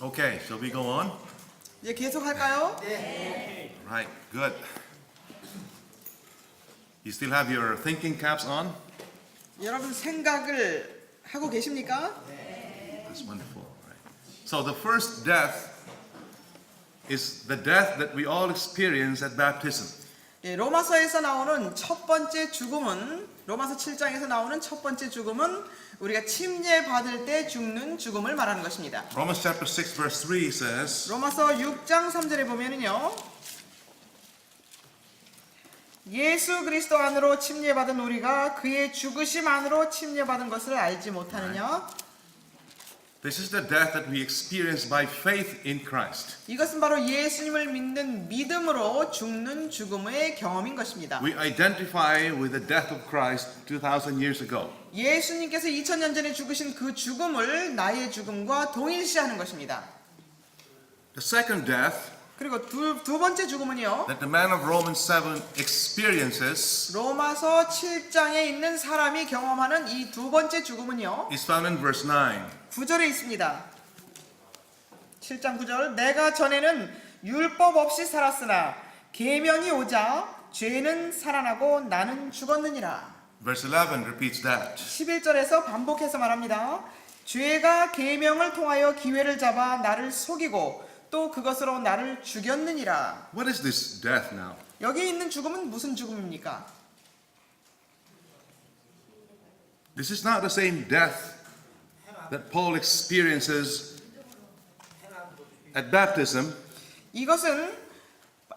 Okay, shall we go on? 이제 계속할까요? Right, good. You still have your thinking caps on? 여러분 생각을 하고 계십니까? That's wonderful. Right. So the first death is the death that we all experience at baptism. 로마서에서 나오는 첫 번째 죽음은 로마서 7장에서 나오는 첫 번째 죽음은 우리가 침례 받을 때 죽는 죽음을 말하는 것입니다. Romans chapter 6 verse 3 says, 로마서 6장 3절에 보면은요. 예수 그리스도 안으로 침례받은 우리가 그의 죽으심 안으로 침례받은 것을 알지 못하느냐? this is the death that we experience by faith in Christ. 이것은 바로 예수님을 믿는 믿음으로 죽는 죽음의 경험인 것입니다. We identify with the death of Christ 2,000 years ago. 예수님께서 2000년 전에 죽으신 그 죽음을 나의 죽음과 동일시하는 것입니다. The second death 그리고 두 번째 죽음은요. that the man of Romans 7 experiences 로마서 7장에 있는 사람이 경험하는 이 두 번째 죽음은요. is found in verse 9. 9절에 있습니다. 7장 9절 내가 전에는 율법 없이 살았으나 계명이 오자 죄는 살아나고 나는 죽었느니라. Verse 11 repeats that. 11절에서 반복해서 말합니다. 죄가 계명을 통하여 기회를 잡아 나를 속이고 또 그것으로 나를 죽였느니라. What is this death now? 여기 있는 죽음은 무슨 죽음입니까? This is not the same death that Paul experiences at baptism. 이것은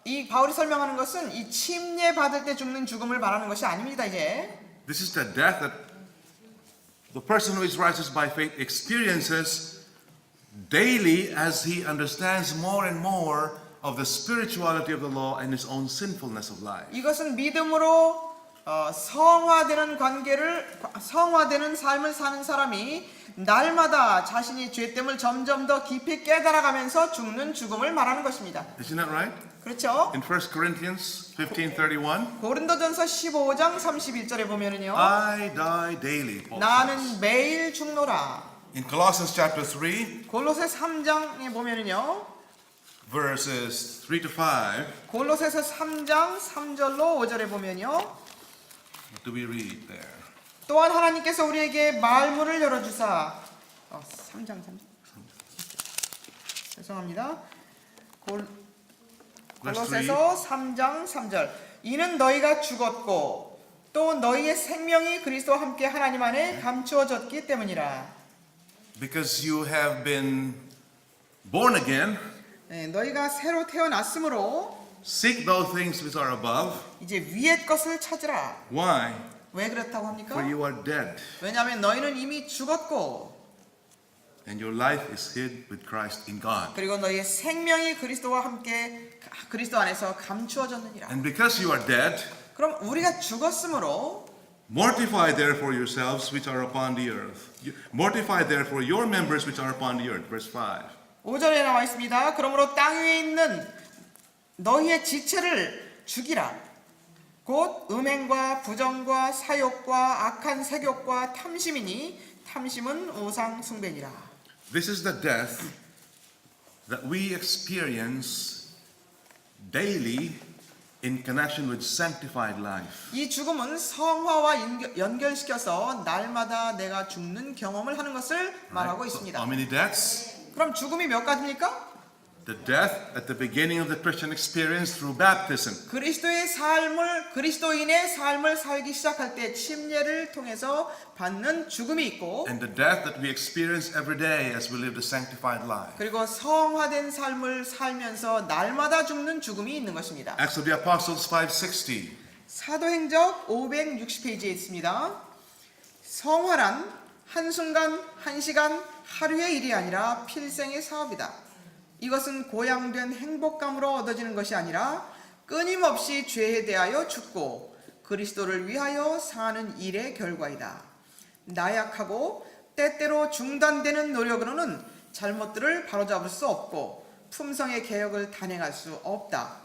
이 바울이 설명하는 것은 이 침례 받을 때 죽는 죽음을 말하는 것이 아닙니다. 이제 This is the death that the person who is righteous by faith experiences daily as he understands more and more of the spirituality of the law and his own sinfulness of life. 이것은 믿음으로 성화되는 성화되는 삶을 사는 사람이 날마다 자신이 죄됨을 점점 더 깊이 깨달아가면서 죽는 죽음을 말하는 것입니다. Isn't that right? 그렇죠? In 1 Corinthians 15:31, 고린도전서 15장 31절에 보면은요. I die daily. Paul says. 나는 매일 죽노라. In Colossians chapter 3, 골로새 3장에 보면은요. verses 3 to 5, 골로새서 3장 3절로 5절에 보면요. what do we read there? 또한 하나님께서 우리에게 말문을 열어주사 3장 3절 죄송합니다. 골로새서 3장 3절 이는 너희가 죽었고 또 너희의 생명이 그리스도와 함께 하나님 안에 감추어졌기 때문이라. Because you have been born again, 네, 너희가 새로 태어났으므로 seek those things which are above. 이제 위의 것을 찾으라. Why? 왜 그렇다고 합니까? For you are dead, 왜냐하면 너희는 이미 죽었고 and your life is hid with Christ in God. 그리고 너희의 생명이 그리스도와 함께 그리스도 안에서 감추어졌느니라. And because you are dead, 그럼 우리가 죽었으므로 mortify therefore yourselves which are upon the earth. Mortify therefore your members which are upon the earth. Verse 5. 5절에 나와 있습니다. 그러므로 땅 위에 있는 너희의 지체를 죽이라. 곧 음행과 부정과 사욕과 악한 색욕과 탐심이니 탐심은 우상 숭배니라. This is the death that we experience daily in connection with sanctified life. 이 죽음은 성화와 연결시켜서 날마다 내가 죽는 경험을 하는 것을 말하고 So 있습니다. how many deaths? 그럼 죽음이 몇 가지입니까? The death at the beginning of the Christian experience through baptism. 그리스도인의 삶을 살기 시작할 때 침례를 통해서 받는 죽음이 있고 And the death that we experience every day as we live the sanctified life. 그리고 성화된 삶을 살면서 날마다 죽는 죽음이 있는 것입니다. Acts of the Apostles 5:60. 사도행적 560페이지에 있습니다. 성화란 한순간, 한시간, 하루의 일이 아니라 필생의 사업이다. 이것은 고양된 행복감으로 얻어지는 것이 아니라 끊임없이 죄에 대하여 죽고 그리스도를 위하여 사는 일의 결과이다. 나약하고 때때로 중단되는 노력으로는 잘못들을 바로잡을 수 없고 품성의 개혁을 단행할 수 없다.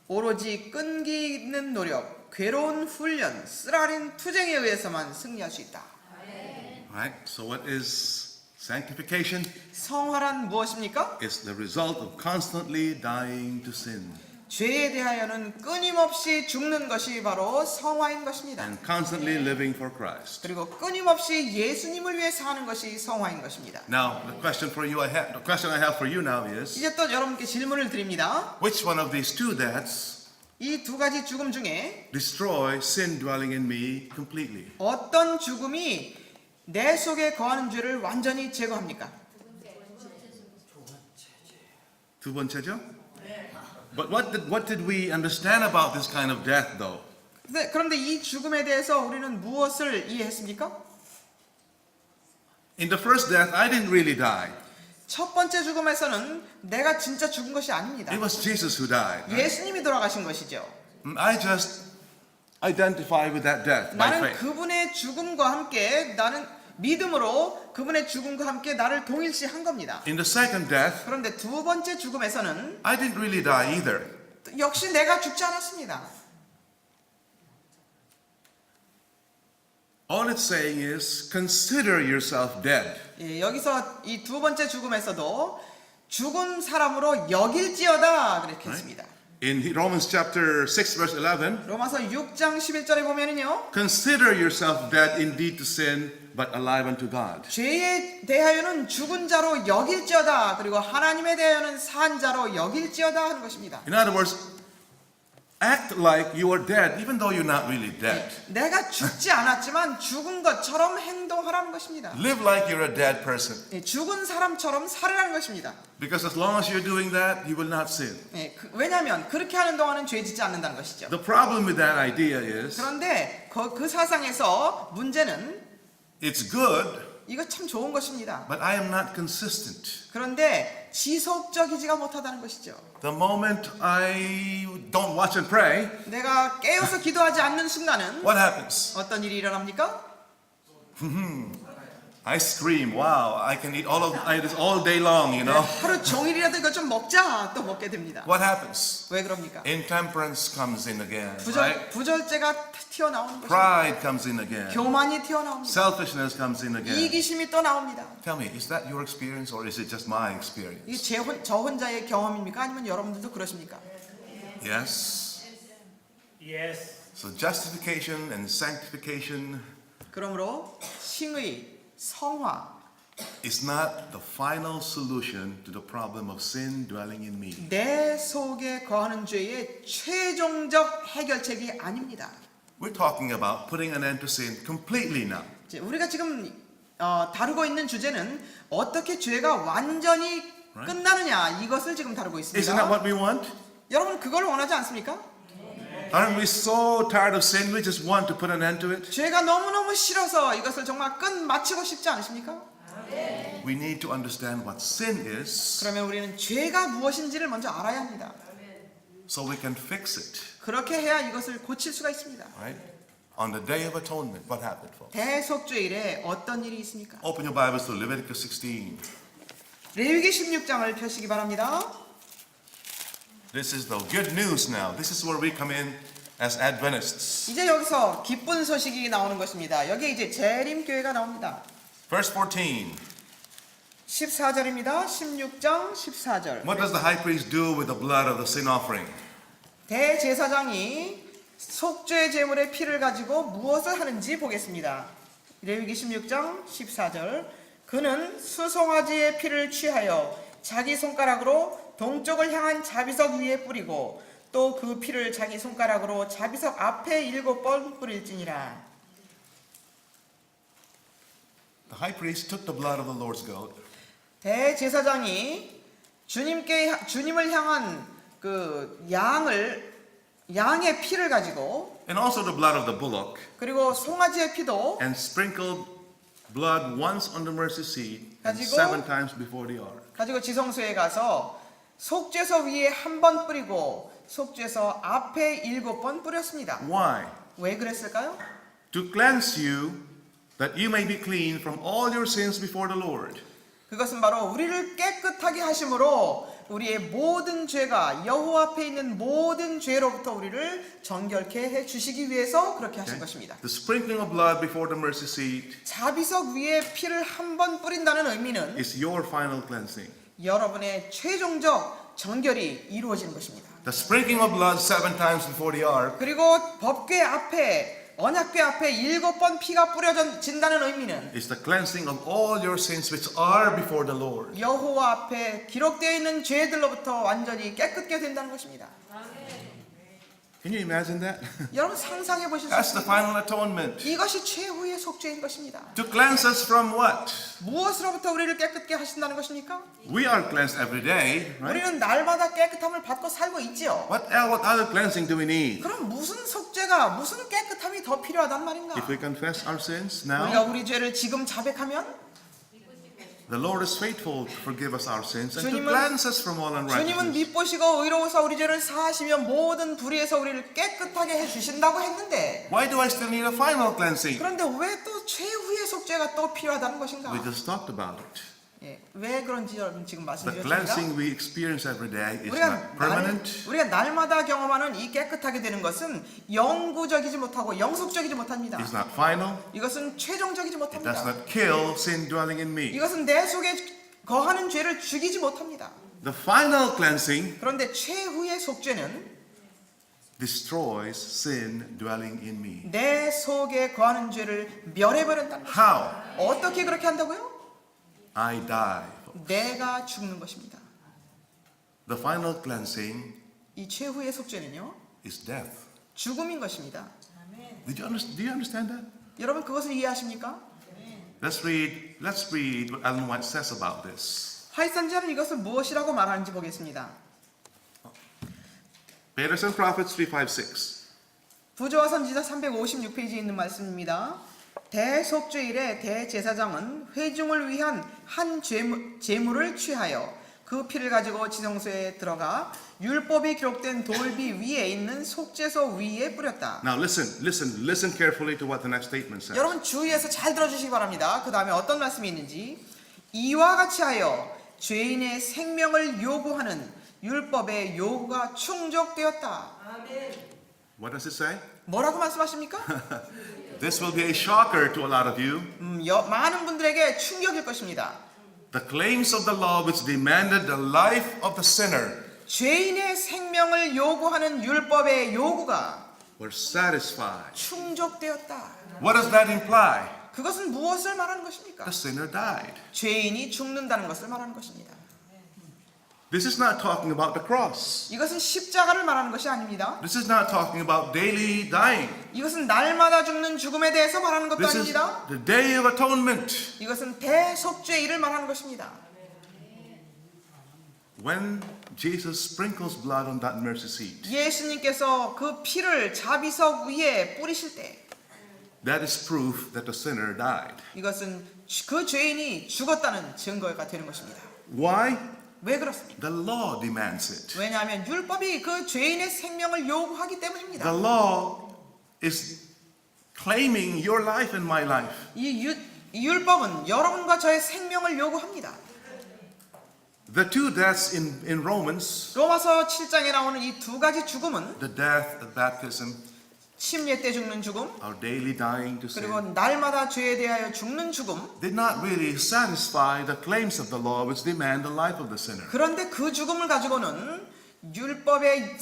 오로지 끈기 있는 노력, 괴로운 훈련, 쓰라린 투쟁에 의해서만 승리할 수 있다. Right? So what is Sanctification 성화란 무엇입니까? is the result of constantly dying to sin 죄에 대하여는 끊임없이 죽는 것이 바로 성화인 것입니다. and constantly living for Christ. 그리고 끊임없이 예수님을 위해 사는 것이 성화인 것입니다. Now, the question I have for you now is, 이제 또 여러분께 질문을 드립니다. which one of these two deaths 이 두 가지 죽음 중에 destroy sin dwelling in me completely? 어떤 죽음이 내 속에 거하는 죄를 완전히 제거합니까? 두 번째죠? But what did we understand about this kind of death, though? 그런데 이 죽음에 대해서 우리는 무엇을 이해했습니까? In the first death, I didn't really die. 첫 번째 죽음에서는 내가 진짜 죽은 것이 아닙니다. It was Jesus who died. right? 예수님이 돌아가신 것이죠. I just identify with that death by 나는 faith. 그분의 죽음과 함께 나는 믿음으로 그분의 죽음과 함께 나를 동일시한 겁니다. In the second death, 그런데 두 번째 죽음에서는 I didn't really die either. 역시 내가 죽지 않았습니다. All it's saying is, consider yourself dead. 예, 여기서 이 두 번째 죽음에서도 죽은 사람으로 여길지어다 그렇게 했습니다. In Romans chapter 6, verse 11, 로마서 6장 11절에 보면은요. consider yourself dead indeed to sin, but alive unto God. 죄에 대하여는 죽은 자로 여길지어다. 그리고 하나님에 대하여는 산 자로 여길지어다 하는 것입니다. In other words, act like you are dead, even though you're not really dead. 내가 죽지 않았지만 죽은 것처럼 행동하라는 것입니다. Live like you're a dead person. 예, 죽은 사람처럼 살으라는 것입니다. Because as long as you're doing that, you will not sin. 예, 왜냐하면 그렇게 하는 동안은 죄 짓지 않는다는 것이죠. The problem with that idea is, 그런데 그 사상에서 문제는 it's good, 이거 참 좋은 것입니다. but I am not consistent. 그런데 지속적이지가 못하다는 것이죠. The moment I don't watch and pray, 내가 깨어서 기도하지 않는 순간은 what happens? 어떤 일이 일어납니까? I scream, wow, I can eat this all day long, you know. 하루 종일이라도 이거 좀 먹자 또 먹게 됩니다. What happens? 왜 그럽니까? Intemperance comes in again, right? 부절제가 튀어나오는 것입니다. Pride comes in again. 교만이 튀어나옵니다. Selfishness comes in again. 이기심이 또 나옵니다. Tell me, is that your experience or is it just my experience? 이게 저 혼자의 경험입니까? 아니면 여러분들도 그러십니까? Yes. Yes. So justification and sanctification 그러므로 칭의, 성화 is not the final solution to the problem of sin dwelling in me. 내 속에 거하는 죄의 최종적 해결책이 아닙니다. We're talking about putting an end to sin completely now. 이제 우리가 지금 다루고 있는 주제는 어떻게 죄가 완전히 끝나느냐 이것을 지금 다루고 Isn't that 있습니다. what we want? 여러분 그걸 원하지 않습니까? Aren't we so tired of sin we just want to put an end to it? 죄가 너무너무 싫어서 이것을 정말 끝마치고 싶지 않으십니까? We need to understand what sin is 그러면 우리는 죄가 무엇인지를 먼저 알아야 합니다. so we can fix it. 그렇게 해야 이것을 고칠 수가 있습니다. Right? On the day of atonement, what happened, folks? 대속죄일에 어떤 일이 있습니까? Open your Bibles to Leviticus 16. 레위기 16장을 펴시기 바랍니다. This is the good news now. This is where we come in as Adventists. 이제 여기서 기쁜 소식이 나오는 것입니다. 여기 이제 재림교회가 나옵니다. Verse 14. 14절입니다. 16장 14절. What does the high priest do with the blood of the sin offering? 대제사장이 속죄 제물의 피를 가지고 무엇을 하는지 보겠습니다. 레위기 16장 14절. 그는 수송아지의 피를 취하여 자기 손가락으로 동쪽을 향한 자비석 위에 뿌리고 또 그 피를 자기 손가락으로 자비석 앞에 7번 뿌릴지니라. The high priest took the blood of the Lord's goat 대제사장이 주님을 향한 그 양의 피를 가지고 and also the blood of the bullock 그리고 송아지의 피도 and sprinkled blood once on the mercy seat and 가지고 7 times before the ark. 가지고 지성소에 가서 속죄서 위에 한 번 뿌리고 속죄서 앞에 7번 뿌렸습니다. Why? 왜 그랬을까요? To cleanse you that you may be clean from all your sins before the Lord. 그것은 바로 우리를 깨끗하게 하심으로 우리의 모든 죄가 여호와 앞에 있는 모든 죄로부터 우리를 정결케 해 주시기 위해서 그렇게 하신 Okay? 것입니다. The sprinkling of blood before the mercy seat 자비석 위에 피를 한 번 뿌린다는 의미는 is your final cleansing. 여러분의 최종적 정결이 이루어지는 것입니다. The sprinkling of blood 7 times before the ark 그리고 법궤 앞에 언약궤 앞에 7번 피가 뿌려진다는 의미는 is the cleansing of all your sins which are before the Lord. 여호와 앞에 기록되어 있는 죄들로부터 완전히 깨끗게 된다는 것입니다. Can you imagine that? 여러분 상상해 보실 수 That's the 있습니까? final atonement. 이것이 최후의 속죄인 것입니다. To cleanse us from what? 무엇으로부터 우리를 깨끗게 하신다는 것입니까? We are cleansed every day, right? 우리는 날마다 깨끗함을 받고 살고 있지요. What other cleansing do we need? 그럼 무슨 속죄가 무슨 깨끗함이 더 필요하단 말인가? If we confess our sins 우리가 now, 우리 죄를 지금 자백하면 the Lord is faithful to forgive us our sins and to 주님은- cleanse us from all 주님은 unrighteousness. 미쁘시고 의로우사 우리 죄를 사하시며 모든 불의에서 우리를 깨끗하게 해주신다고 했는데 Why do I still need a final cleansing? 그런데 왜 또 최후의 속죄가 또 필요하다는 것인가? We just talked about it. 예, 왜 그런지 여러분 지금 The 말씀드렸습니다. cleansing we experience every day is not permanent. 우리가 날마다 경험하는 이 깨끗하게 되는 것은 영구적이지 못하고 영속적이지 못합니다. It's not final. 이것은 최종적이지 It does 못합니다. not kill sin dwelling in me. 이것은 내 속에 거하는 죄를 죽이지 못합니다. The final cleansing 그런데 최후의 속죄는 destroys sin dwelling in me. 내 속에 거하는 죄를 멸해버린다는 것입니다. How? 어떻게 그렇게 한다고요? I die. 내가 죽는 것입니다. The final cleansing 이 최후의 속죄는요, is death. 죽음인 것입니다. Do you understand that? 여러분 그것을 이해하십니까? Let's read what Ellen White says about this. 화이트 선지자는 이것을 무엇이라고 말하는지 보겠습니다. Patterson Prophets 356. 부조와 선지자 356페이지에 있는 말씀입니다. 대속죄일에 대제사장은 회중을 위한 한 제물을 취하여 그 피를 가지고 지성소에 들어가 율법이 기록된 돌비 위에 있는 속죄소 위에 뿌렸다. Now listen carefully to what the next statement says. 여러분 주의해서 잘 들어주시기 바랍니다. 그 다음에 어떤 말씀이 있는지. 이와 같이 하여 죄인의 생명을 요구하는 율법의 요구가 충족되었다. What does it say? 뭐라고 말씀하십니까? This will be a shocker to a lot of you. 많은 분들에게 충격일 것입니다. The claims of the law which demanded the life of the sinner 죄인의 생명을 요구하는 율법의 요구가 were satisfied. 충족되었다. What does that imply? 그것은 무엇을 말하는 것입니까? The sinner died. 죄인이 죽는다는 것을 말하는 것입니다. This is not talking about the cross. 이것은 십자가를 말하는 것이 아닙니다. This is not talking about daily dying. 이것은 날마다 죽는 죽음에 대해서 말하는 것도 This is 아닙니다. the day of atonement. 이것은 대속죄일을 말하는 것입니다. When Jesus sprinkles blood on that mercy seat, 예수님께서 그 피를 자비석 위에 뿌리실 때 that is proof that the sinner died. 이것은 그 죄인이 죽었다는 증거가 되는 것입니다. Why? 왜 그렇습니까? The law demands it. 왜냐하면 율법이 그 죄인의 생명을 요구하기 때문입니다. The law is claiming your life and my life. 이 율법은 여러분과 저의 생명을 요구합니다. The two deaths in Romans, 로마서 7장에 나오는 이 두 가지 죽음은 the death of baptism, 침례 때 죽는 죽음, our daily dying to 그리고 sin, 날마다 죄에 대하여 죽는 죽음. did not really satisfy the claims of the law which demand the life of the sinner. 그런데 그 죽음을 가지고는 율법의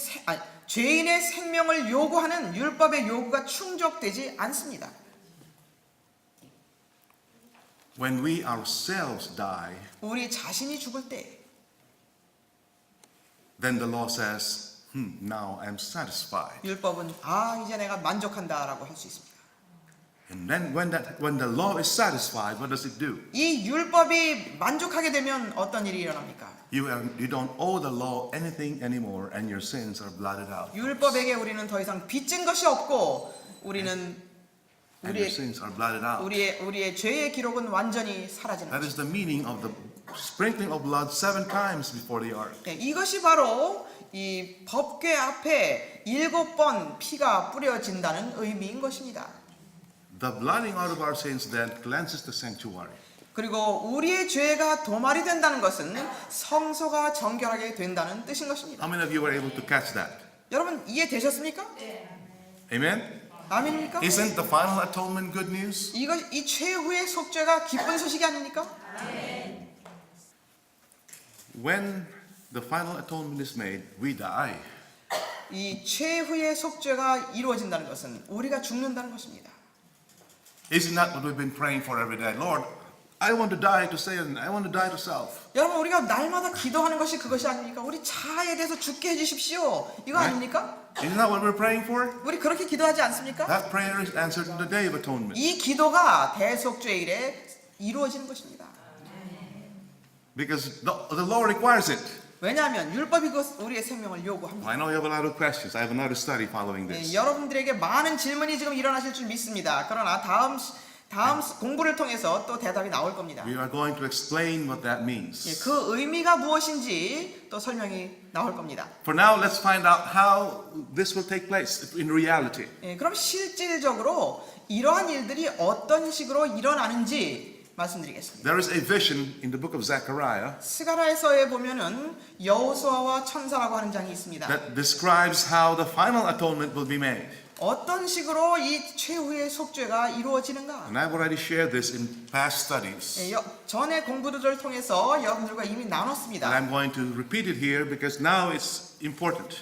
죄인의 생명을 요구하는 율법의 요구가 충족되지 않습니다. When we ourselves die, 우리 자신이 죽을 때 then the law says, now I'm satisfied. 율법은 이제 내가 만족한다라고 할 수 있습니다. And then when the law is satisfied, what does it do? 이 율법이 만족하게 되면 어떤 일이 일어납니까? You don't owe the law anything anymore, and your sins are blotted out. 율법에게 우리는 더 이상 빚진 것이 없고 우리는 And your sins are blotted out. 우리의 죄의 기록은 완전히 사라지는 That 것입니다. is the meaning of the sprinkling of blood 7 times before the ark. 네, 이것이 바로 이 법궤 앞에 7번 피가 뿌려진다는 의미인 것입니다. The blotting out of our sins then cleanses the sanctuary. 그리고 우리의 죄가 도말이 된다는 것은 성소가 정결하게 된다는 뜻인 것입니다. How many of you were able to catch that? 여러분 이해되셨습니까? Amen? 아멘입니까? Isn't the final atonement good news? 이 최후의 속죄가 기쁜 소식이 아닙니까? When the final atonement is made, we die. 이 최후의 속죄가 이루어진다는 것은 우리가 죽는다는 것입니다. Isn't that what we've been praying for every day? Lord, I want to die to sin. I want to die to self. 여러분 우리가 날마다 기도하는 것이 그것이 아닙니까? 우리 자아에 대해서 죽게 해주십시오. 이거 아닙니까? Isn't that what we're praying for? 우리 그렇게 기도하지 않습니까? That prayer is answered in the day of atonement. 이 기도가 대속죄일에 이루어지는 것입니다. Because the law requires it. 왜냐하면 율법이 우리의 생명을 요구합니다. I know you have a lot of questions. I have another study following this. 여러분들에게 많은 질문이 지금 일어나실 줄 믿습니다. 그러나 다음 공부를 통해서 또 대답이 나올 겁니다. We are going to explain what that means. 그 의미가 무엇인지 또 설명이 나올 겁니다. For now, let's find out how this will take place in reality. 그럼 실질적으로 이러한 일들이 어떤 식으로 일어나는지 말씀드리겠습니다. There is a vision in the book of Zechariah 스가랴서에 보면은 여호수아와 천사라고 하는 장이 있습니다. that describes how the final atonement will be made. 어떤 식으로 이 최후의 속죄가 이루어지는가? And I've already shared this in past studies. 전에 공부들을 통해서 여러분들과 이미 나눴습니다. And I'm going to repeat it here because now it's important.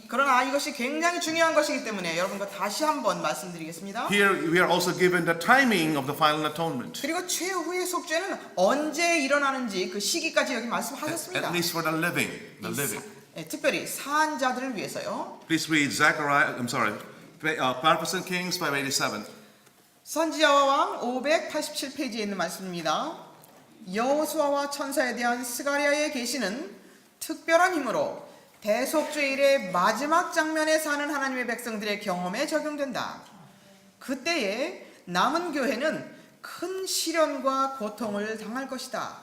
그러나 이것이 굉장히 중요한 것이기 때문에 여러분과 다시 한번 말씀드리겠습니다. Here we are also given the timing of the final atonement. 그리고 최후의 속죄는 언제 일어나는지 그 시기까지 여기 말씀하셨습니다. At least for the living. 특별히 사한 자들을 위해서요. Please read Zechariah, Prophets and Kings 587. 선지자와 왕 587페이지에 있는 말씀입니다. 여호수아와 천사에 대한 스가랴의 계시는 특별한 힘으로 대속죄일의 마지막 장면에 사는 하나님의 백성들의 경험에 적용된다. 그때에 남은 교회는 큰 시련과 고통을 당할 것이다.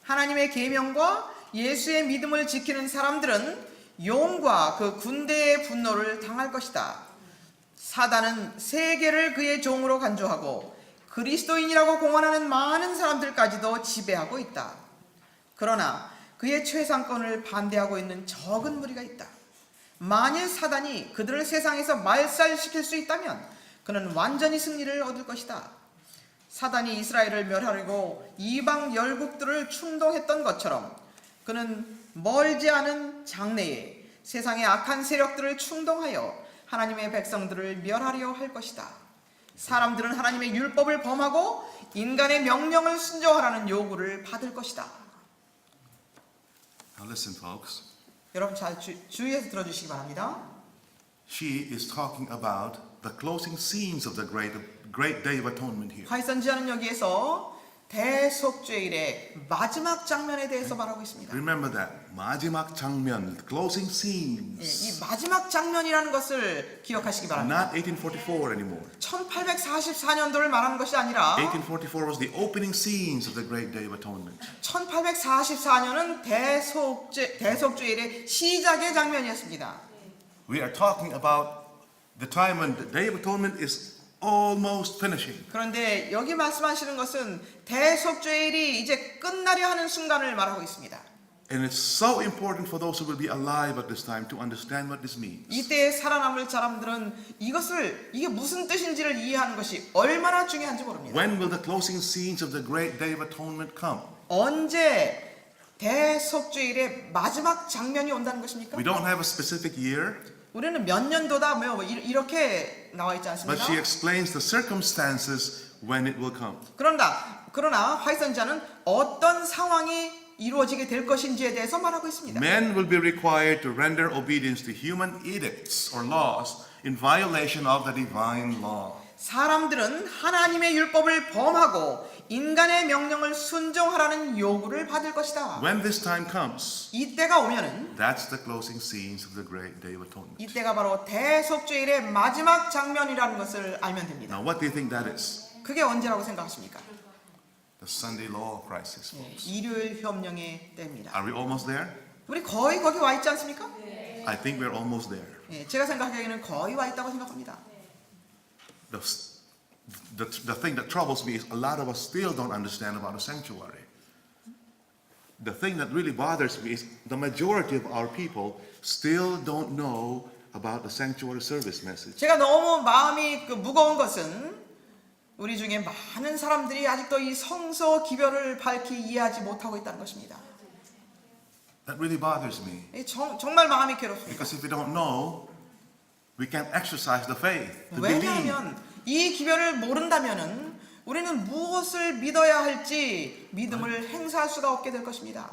하나님의 계명과 예수의 믿음을 지키는 사람들은 용과 그 군대의 분노를 당할 것이다. 사단은 세계를 그의 종으로 간주하고 그리스도인이라고 공언하는 많은 사람들까지도 지배하고 있다. 그러나 그의 최상권을 반대하고 있는 적은 무리가 있다. 만일 사단이 그들을 세상에서 말살시킬 수 있다면 그는 완전히 승리를 얻을 것이다. 사단이 이스라엘을 멸하려고 이방 열국들을 충동했던 것처럼 그는 멀지 않은 장래에 세상의 악한 세력들을 충동하여 하나님의 백성들을 멸하려 할 것이다. 사람들은 하나님의 율법을 범하고 인간의 명령을 순종하라는 요구를 받을 것이다. Now listen, folks. 여러분 잘 주의해서 들어주시기 바랍니다. She is talking about the closing scenes of the great day of atonement here. 화이선지자는 여기에서 대속죄일의 마지막 장면에 대해서 말하고 있습니다. Remember that. 마지막 장면, the closing scenes. 이 마지막 장면이라는 것을 기억하시기 바랍니다. Not 1844 anymore. 1844년도를 말하는 것이 아니라 1844 was the opening scenes of the great day of atonement. 1844년은 대속죄일의 시작의 장면이었습니다. We are talking about the time when the day of atonement is almost finishing. 그런데 여기 말씀하시는 것은 대속죄일이 이제 끝나려 하는 순간을 말하고 있습니다. And it's so important for those who will be alive at this time to understand what this means. 이때에 살아남을 사람들은 이게 무슨 뜻인지를 이해하는 것이 얼마나 중요한지 모릅니다. When will the closing scenes of the great day of atonement come? 언제 대속죄일의 마지막 장면이 온다는 것입니까? We don't have a specific year, 우리는 몇 년도다 이렇게 나와 있지 but 않습니까? she explains the circumstances when it will come. 그러나 화이선자는 어떤 상황이 이루어지게 될 것인지에 대해서 말하고 있습니다. Men will be required to render obedience to human edicts or laws in violation of the divine law. 사람들은 하나님의 율법을 범하고 인간의 명령을 순종하라는 요구를 받을 것이다. When this time comes, 이때가 오면은 that's the closing scenes of the great day of atonement. 이때가 바로 대속죄일의 마지막 장면이라는 것을 알면 됩니다. Now, what do you think that is? 그게 언제라고 생각하십니까? The Sunday law crisis, folks. 일요일 협령의 때입니다. Are we almost there? 우리 거의 거기 와 있지 않습니까? I think we're almost there. 제가 생각하기에는 거의 와 있다고 생각합니다. the thing that troubles me is a lot of us still don't understand about the sanctuary. The thing that really bothers me is the majority of our people still don't know about the sanctuary service message. 제가 너무 마음이 무거운 것은 우리 중에 많은 사람들이 아직도 이 성서 기별을 밝히 이해하지 못하고 있다는 것입니다. That really bothers me. 정말 마음이 괴롭습니다. Because if we don't know, we can't exercise the faith to believe. 왜냐하면 이 기별을 모른다면은 우리는 무엇을 믿어야 할지 믿음을 행사할 수가 없게 될 것입니다.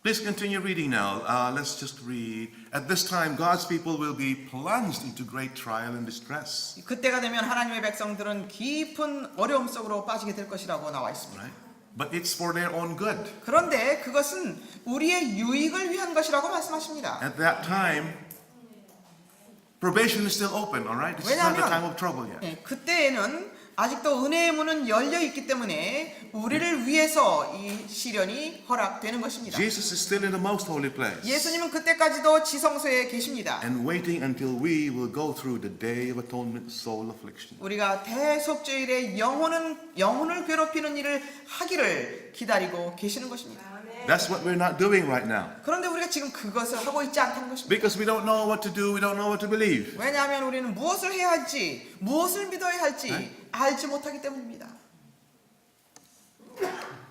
Please continue reading now. Let's just read. At this time, God's people will be plunged into great trial and distress. 그때가 되면 하나님의 백성들은 깊은 어려움 속으로 빠지게 될 것이라고 나와 있습니다. Right? But it's for their own good. 그런데 그것은 우리의 유익을 위한 것이라고 말씀하십니다. At that time, probation is still open, all right? It's not the time of trouble yet. 그때에는 아직도 은혜의 문은 열려 있기 때문에 우리를 위해서 이 시련이 허락되는 것입니다. Jesus is still in the most holy place 예수님은 그때까지도 지성소에 계십니다. and waiting until we will go through the day of atonement soul affliction. 우리가 대속죄일에 영혼을 괴롭히는 일을 하기를 기다리고 계시는 것입니다. That's what we're not doing right now. 그런데 우리가 지금 그것을 하고 있지 않다는 것입니다. Because we don't know what to do, we don't know what to believe. 왜냐하면 우리는 무엇을 해야 할지, 무엇을 믿어야 할지 알지 못하기 때문입니다.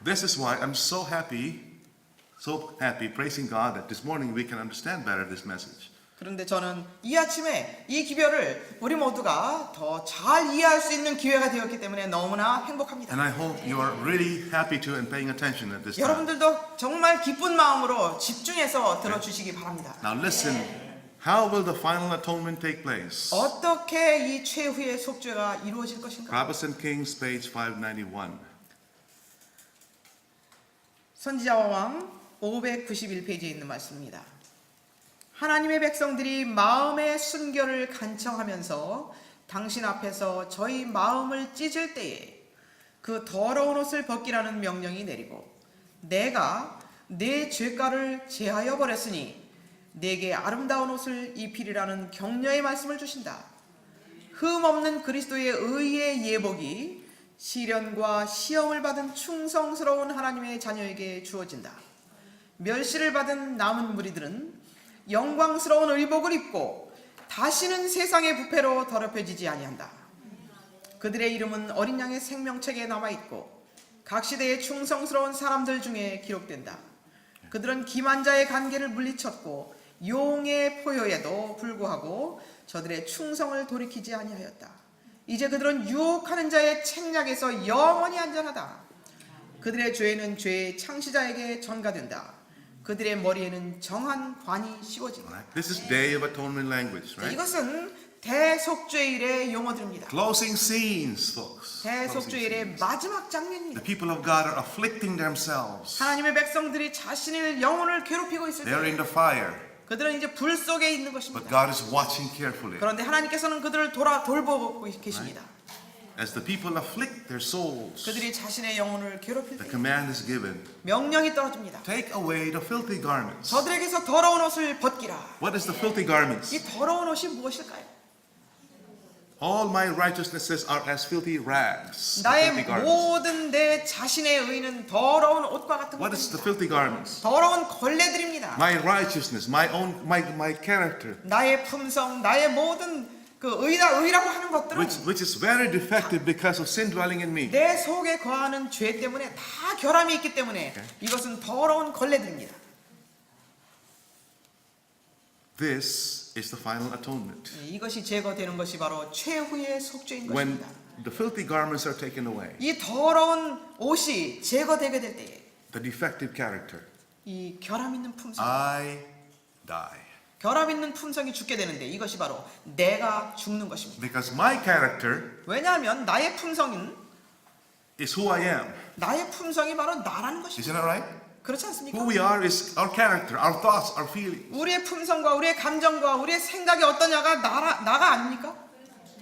This is why I'm so happy, praising God that this morning we can understand better this message. 그런데 저는 이 아침에 이 기별을 우리 모두가 더 잘 이해할 수 있는 기회가 되었기 때문에 너무나 행복합니다. And I hope you are really happy to and paying attention at this time. 여러분들도 정말 기쁜 마음으로 집중해서 들어주시기 바랍니다. Now listen, how will the final atonement take place? 어떻게 이 최후의 속죄가 이루어질 것인가? Prophets and Kings, page 591. 선지자와 왕 591페이지에 있는 말씀입니다. 하나님의 백성들이 마음의 순결을 간청하면서 당신 앞에서 저희 마음을 찢을 때에 그 더러운 옷을 벗기라는 명령이 내리고 내가 내 죄가를 제하여 버렸으니 내게 아름다운 옷을 입히리라는 격려의 말씀을 주신다. 흠 없는 그리스도의 의의 예복이 시련과 시험을 받은 충성스러운 하나님의 자녀에게 주어진다. 멸시를 받은 남은 무리들은 영광스러운 의복을 입고 다시는 세상의 부패로 더럽혀지지 아니한다. 그들의 이름은 어린 양의 생명책에 남아있고 각 시대의 충성스러운 사람들 중에 기록된다. 그들은 기만자의 관계를 물리쳤고 용의 포효에도 불구하고 저들의 충성을 돌이키지 아니하였다. 이제 그들은 유혹하는 자의 책략에서 영원히 안전하다. 그들의 죄는 죄의 창시자에게 전가된다. 그들의 머리에는 정한 관이 씌워진다. Right? This is Day of Atonement language, right? 이것은 대속죄일의 용어들입니다. Closing scenes, folks. Closing 대속죄일의 scenes. 마지막 장면입니다. The people of God are afflicting themselves. 하나님의 백성들이 자신의 영혼을 괴롭히고 있을 They're 때 in the fire, 그들은 이제 불 속에 있는 but 것입니다. God is watching carefully. 그런데 하나님께서는 그들을 돌보고 계십니다. As the people afflict their souls, 그들이 자신의 영혼을 괴롭힐 the 때 command is given, 명령이 떨어집니다. take away the filthy garments. 저들에게서 더러운 옷을 벗기라. What is the filthy garments? 이 더러운 옷이 무엇일까요? All my righteousnesses are as filthy rags. The 나의 filthy garments. 모든 내 자신의 의는 더러운 옷과 같은 What is the 것입니다. filthy garments? 더러운 걸레들입니다. My righteousness, my character, 나의 품성, 나의 모든 그 의라고 하는 것들은 which is very defective because of sin dwelling in me. 내 속에 거하는 죄 때문에 다 결함이 있기 때문에 이것은 더러운 걸레들입니다. This is the final atonement. 이것이 제거되는 것이 바로 최후의 속죄인 When 것입니다. the filthy garments are taken away, 이 더러운 옷이 제거되게 될 때에 the defective character, 이 결함 있는 품성, I die. 결함 있는 품성이 죽게 되는데 이것이 바로 내가 죽는 것입니다. Because my character 왜냐하면 나의 품성은 is who I am. 나의 품성이 바로 나라는 것입니다. Isn't that right? 그렇지 않습니까? Who we are is our character, our thoughts, our feelings. 우리의 품성과 우리의 감정과 우리의 생각이 어떠냐가 나가 아닙니까?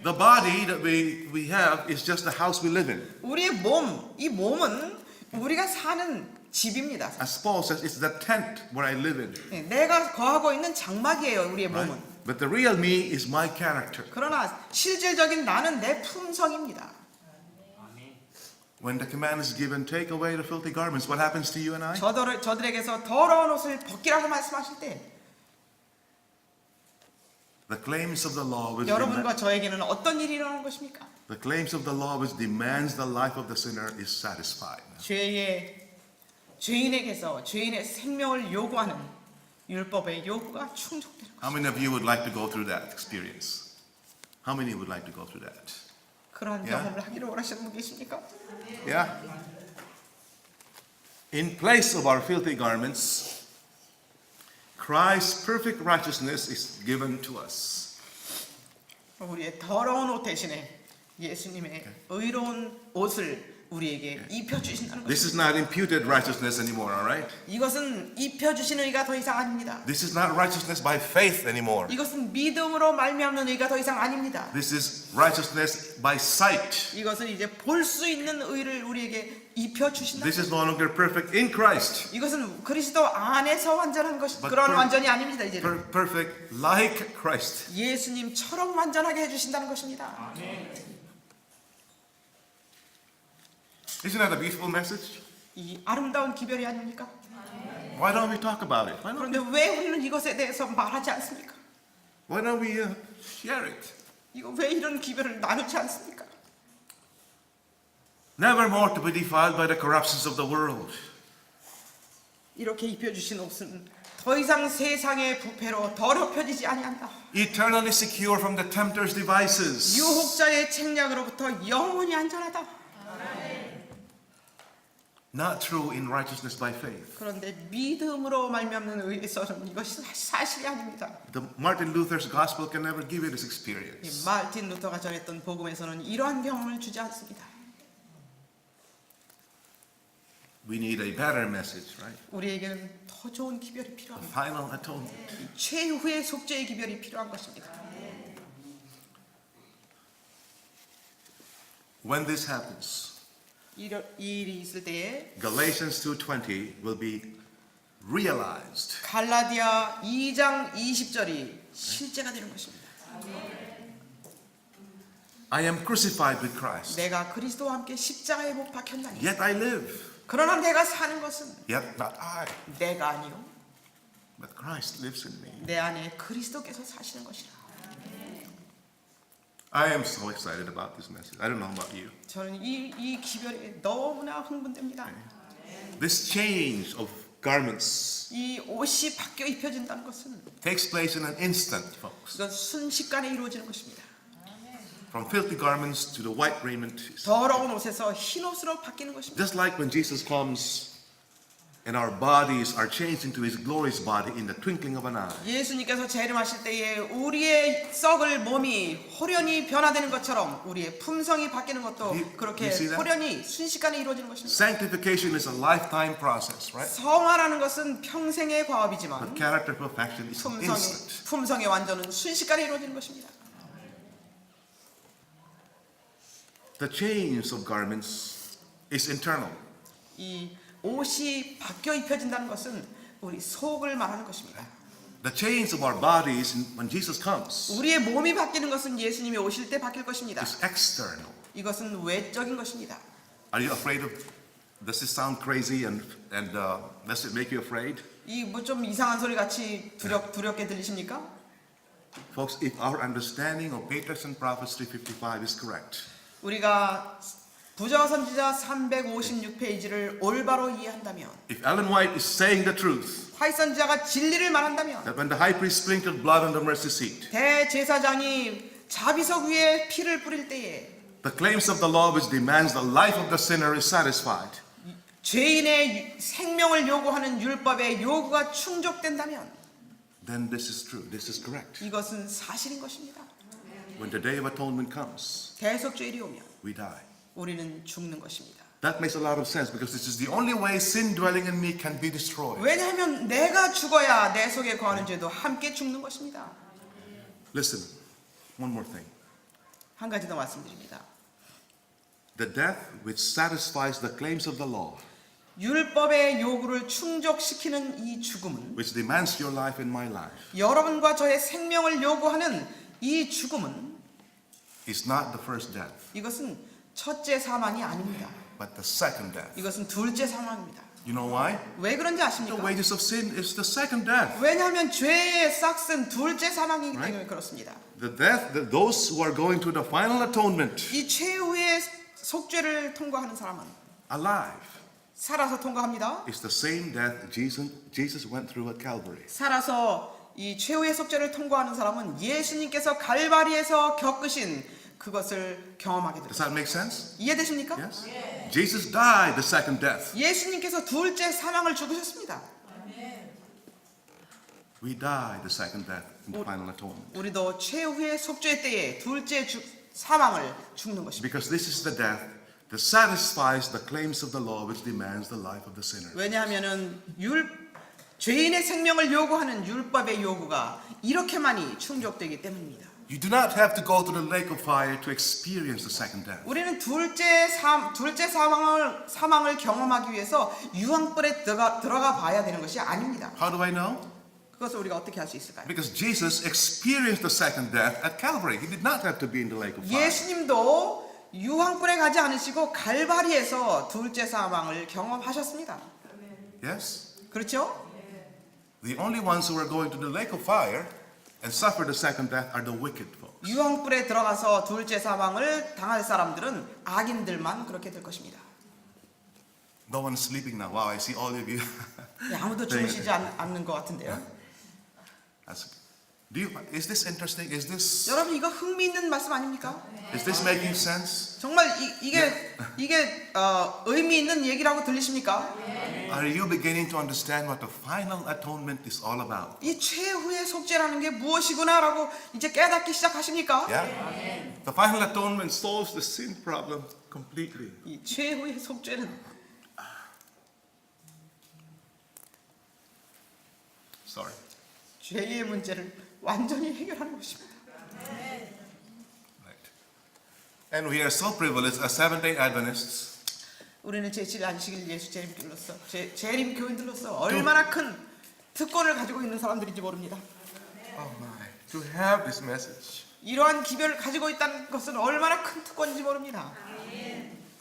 The body that we have is just the house we live in. 우리의 몸, 이 몸은 우리가 사는 집입니다. As Paul says, it's the tent where I live in. 내가 거하고 있는 장막이에요. 우리의 몸은. But the real me is my character. 그러나 실질적인 나는 내 품성입니다. When the command is given, take away the filthy garments, what happens to you and I? 저들에게서 더러운 옷을 벗기라고 말씀하실 때 The claims of the law which 여러분과 저에게는 어떤 일이 일어나는 것입니까? the claims of the law which demands the life of the sinner is satisfied. 죄인에게서 죄인의 생명을 요구하는 율법의 요구가 충족되는 것. How many of you would like to go through that experience? How many would like to go through that? 그러한 Yeah. 경험을 하기를 원하시는 분 계십니까? Yeah. In place of our filthy garments, Christ's perfect righteousness is given to us. 우리의 더러운 옷 대신에 예수님의 의로운 옷을 우리에게 입혀 주신다는 This is 것입니다. not imputed righteousness anymore, all right? 이것은 입혀 주신 의가 더 이상 아닙니다. This is not righteousness by faith anymore. 이것은 믿음으로 말미암는 의가 더 이상 아닙니다. This is righteousness by sight. 이것은 이제 볼 수 있는 의를 우리에게 입혀 주신다. This is no longer perfect in Christ, 이것은 그리스도 안에서 완전한 것, But 그런 per- 완전이 아닙니다. 이제 perfect like Christ. 예수님처럼 완전하게 해주신다는 것입니다. Isn't that a beautiful message? 이 아름다운 기별이 아닙니까? Why don't we talk about it? 그런데 왜 우리는 이것에 대해서 말하지 않습니까? Why don't we share it? 이거 왜 이런 기별을 나누지 않습니까? Never more to be defiled by the corruptions of the world. 이렇게 입혀주신 옷은 더 이상 세상의 부패로 더럽혀지지 아니한다. Eternally secure from the tempter's devices. 유혹자의 책략으로부터 영원히 안전하다. Not true in righteousness by faith. 그런데 믿음으로 말미암는 의에서는 이것이 사실이 아닙니다. The Martin Luther's gospel can never give you this 이 experience. 마르틴 루터가 전했던 복음에서는 이러한 경험을 주지 않습니다. We need a better message, right? 우리에게는 더 좋은 기별이 A 필요합니다. final atonement. 이 최후의 속죄의 기별이 필요한 것입니다. When this happens, 이 일이 있을 때에 Galatians 2:20 will be realized. 갈라디아 2장 20절이 실제가 되는 것입니다. I am crucified with Christ. 내가 그리스도와 함께 십자가에 못 박혔나니 Yet I live. 그러나 내가 사는 것은 Yet not I, 내가 아니요 but Christ lives in me. 내 안에 그리스도께서 사시는 것이라. I am so excited about this message. I don't know about you. 저는 이 기별에 너무나 흥분됩니다. This change of garments 이 옷이 바뀌어 입혀진다는 것은 takes place in an instant, folks. 이건 순식간에 이루어지는 것입니다. From filthy garments to the white raiment. 더러운 옷에서 흰 옷으로 바뀌는 것입니다. Just like when Jesus comes and our bodies are changed into his glorious body in the twinkling of an eye. 예수님께서 재림하실 때에 우리의 썩을 몸이 호련히 변화되는 것처럼 우리의 품성이 바뀌는 것도 그렇게 you see that? 호련히 순식간에 이루어지는 것입니다. Sanctification is a lifetime process, right? 성화라는 것은 평생의 But 과업이지만 character perfection is instant. 품성의 완전은 순식간에 이루어지는 것입니다. The change of garments is internal. 이 옷이 바뀌어 입혀진다는 것은 우리 속을 말하는 것입니다. The change of our bodies when Jesus comes 우리의 몸이 바뀌는 것은 예수님이 오실 때 바뀔 것입니다. is external. 이것은 외적인 것입니다. Are you afraid of? Does this sound crazy and does it make you afraid? 이 뭐 좀 이상한 소리 같이 두렵게 들리십니까? Folks, if our understanding of Patriarchs and Prophets 355 is correct, 우리가 부저 선지자 356페이지를 올바로 이해한다면, if Ellen White is saying the truth, 화이트 선지자가 진리를 말한다면, that when the high priest sprinkled blood on the mercy seat, 대제사장이 자비석 위에 피를 뿌릴 때에 the claims of the law which demands the life of the sinner is satisfied, 죄인의 생명을 요구하는 율법의 요구가 충족된다면 then this is true, this is correct. 이것은 사실인 것입니다. When the day of atonement comes, 대속죄일이 오면 we die. 우리는 죽는 것입니다. That makes a lot of sense because this is the only way sin dwelling in me can be destroyed. 왜냐하면 내가 죽어야 내 속에 거하는 죄도 함께 죽는 것입니다. Listen, one more thing. 한 가지 더 말씀드립니다. The death which satisfies the claims of the law 율법의 요구를 충족시키는 이 죽음은, which demands your life and my life, 여러분과 저의 생명을 요구하는 이 죽음은, is not the first death, 이것은 첫째 사망이 아닙니다. but the second death. 이것은 둘째 사망입니다. You know why? 왜 그런지 The 아십니까? wages of sin is the second death. 왜냐하면 죄의 싹슨 둘째 사망이기 Right. 때문에 그렇습니다. Those who are going through the final atonement, 이 최후의 속죄를 통과하는 사람은 alive, 살아서 통과합니다. is the same death Jesus went through at Calvary. 살아서 이 최후의 속죄를 통과하는 사람은 예수님께서 갈바리에서 겪으신 그것을 경험하게 Does 됩니다. that make sense? 이해되십니까? Yes? Jesus died the second death. 예수님께서 둘째 사망을 죽으셨습니다. We died the second death in the final atonement. 우리도 최후의 속죄 때에 둘째 사망을 죽는 것입니다. Because this is the death that satisfies the claims of the law which demands the life of the sinner. 왜냐하면은 죄인의 생명을 요구하는 율법의 요구가 이렇게 많이 충족되기 때문입니다. You do not have to go to the lake of fire to experience the second death. 우리는 둘째 사망을 경험하기 위해서 유황불에 들어가 봐야 되는 것이 아닙니다. How do I know? 그것을 우리가 어떻게 할 수 있을까요? Because Jesus experienced the second death at Calvary. He did not have to be in the lake of fire. 예수님도 유황불에 가지 않으시고 갈바리에서 둘째 사망을 경험하셨습니다. Yes? 그렇죠? The only ones who are going to the lake of fire and suffer the second death are the wicked folks. 유황불에 들어가서 둘째 사망을 당할 사람들은 악인들만 그렇게 될 것입니다. No one is sleeping now. Wow, I see all of you. 아무도 주무시지 않는 것 같은데요. Is this interesting? Is this 여러분 이거 흥미있는 말씀 아닙니까? making sense? 정말 이게 의미 있는 얘기라고 들리십니까? Are you beginning to understand what the final atonement is all about? 이 최후의 속죄라는 게 무엇이구나라고 이제 깨닫기 시작하십니까? Yeah? The final atonement solves the sin problem completely. 이 최후의 속죄는 Sorry. 죄의 문제를 완전히 해결하는 것입니다. Right. And we are so privileged as Seventh-day Adventists 우리는 제7일 안식일 예수 재림 교인들로서 얼마나 큰 특권을 가지고 있는 사람들인지 모릅니다. oh my, to have this message. 이러한 기별을 가지고 있다는 것은 얼마나 큰 특권인지 모릅니다.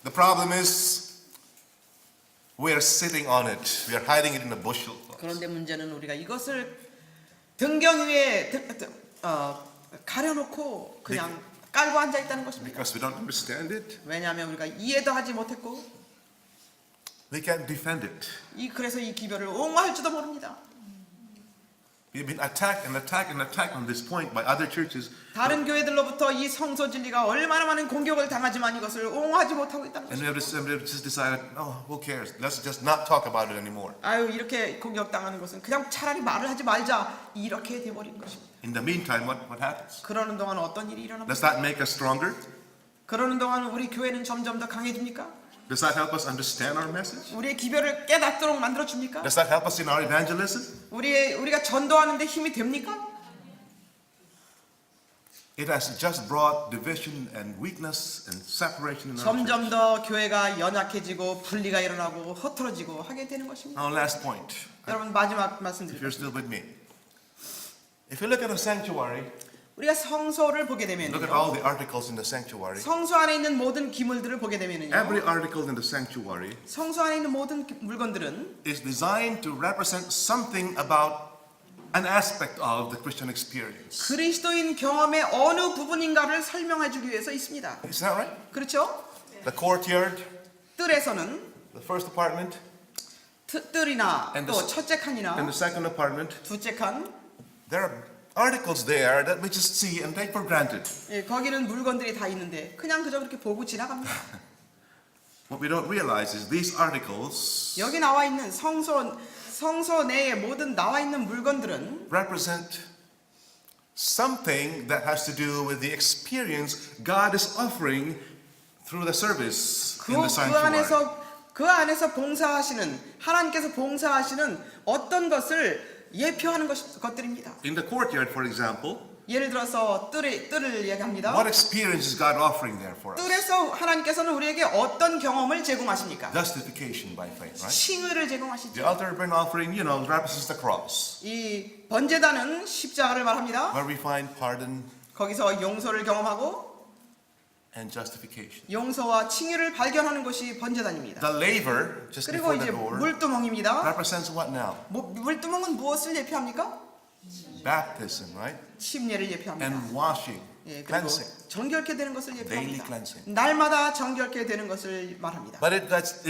The problem is we are sitting on it. We are hiding it in a bushel. 그런데 문제는 우리가 이것을 등경 위에 가려놓고 그냥 깔고 앉아 있다는 것입니다. Because we don't understand it, 왜냐하면 우리가 이해도 하지 못했고 we can't defend it. 그래서 이 기별을 옹호할지도 모릅니다. We've been attacked and attacked and attacked on this point by other churches. 다른 교회들로부터 이 성소 진리가 얼마나 많은 공격을 당하지만 이것을 옹호하지 못하고 있다는 And 것입니다. we have just decided, oh, who cares? Let's just not talk about it anymore. 아유 이렇게 공격당하는 것은 그냥 차라리 말을 하지 말자 이렇게 돼버린 것입니다. In the meantime, what happens? 그러는 동안 어떤 일이 일어납니까? Does that make us stronger? 그러는 동안 우리 교회는 점점 더 강해집니까? Does that help us understand our message? 우리의 기별을 깨닫도록 만들어 줍니까? Does that help us in our evangelism? 우리가 전도하는 데 힘이 됩니까? It has just brought division and weakness and separation in our church. 점점 더 교회가 연약해지고 분리가 일어나고 흩어지고 하게 되는 것입니다. Now, last point. 여러분 마지막 If 말씀드립니다. you're still with me. If you look at the sanctuary, 우리가 성소를 보게 look at 되면요. all the articles in the sanctuary. 성소 안에 있는 모든 기물들을 보게 되면요. Every article in the sanctuary 성소 안에 있는 모든 물건들은 is designed to represent something about an aspect of the Christian experience. 그리스도인 경험의 어느 부분인가를 설명해 주기 위해서 있습니다. Is that right? 그렇죠? The courtyard, 뜰에서는 the first apartment, 뜰이나 And 또 the- 첫째 칸이나 and the second apartment. 둘째 칸 There are articles there that we just see and take for granted. 거기는 물건들이 다 있는데 그냥 그저 그렇게 보고 지나갑니다. What we don't realize is these articles 여기 나와 있는 성소 내에 모든 나와 있는 물건들은 represent something that has to do with the experience God is offering through the service in the sanctuary. 그 안에서 봉사하시는 하나님께서 봉사하시는 어떤 것을 예표하는 것들입니다. In the courtyard, for example, 예를 들어서 뜰을 얘기합니다. What experience is God offering there for us? 뜰에서 하나님께서는 우리에게 어떤 경험을 제공하십니까? Justification by faith, right? 칭의를 The 제공하시죠. altar burnt offering, represents the cross, 이 번제단은 십자가를 말합니다. where we find pardon 거기서 용서를 경험하고 and justification. 용서와 칭의를 발견하는 것이 번제단입니다. The laver, just 그리고 before the 이제 door, 물두멍입니다. represents what now? 물두멍은 무엇을 예표합니까? Baptism, right? 침례를 예표합니다. And washing, 예, 그리고 cleansing. 정결케 되는 것을 Daily 예표합니다. cleansing. 날마다 정결케 되는 것을 말합니다. But it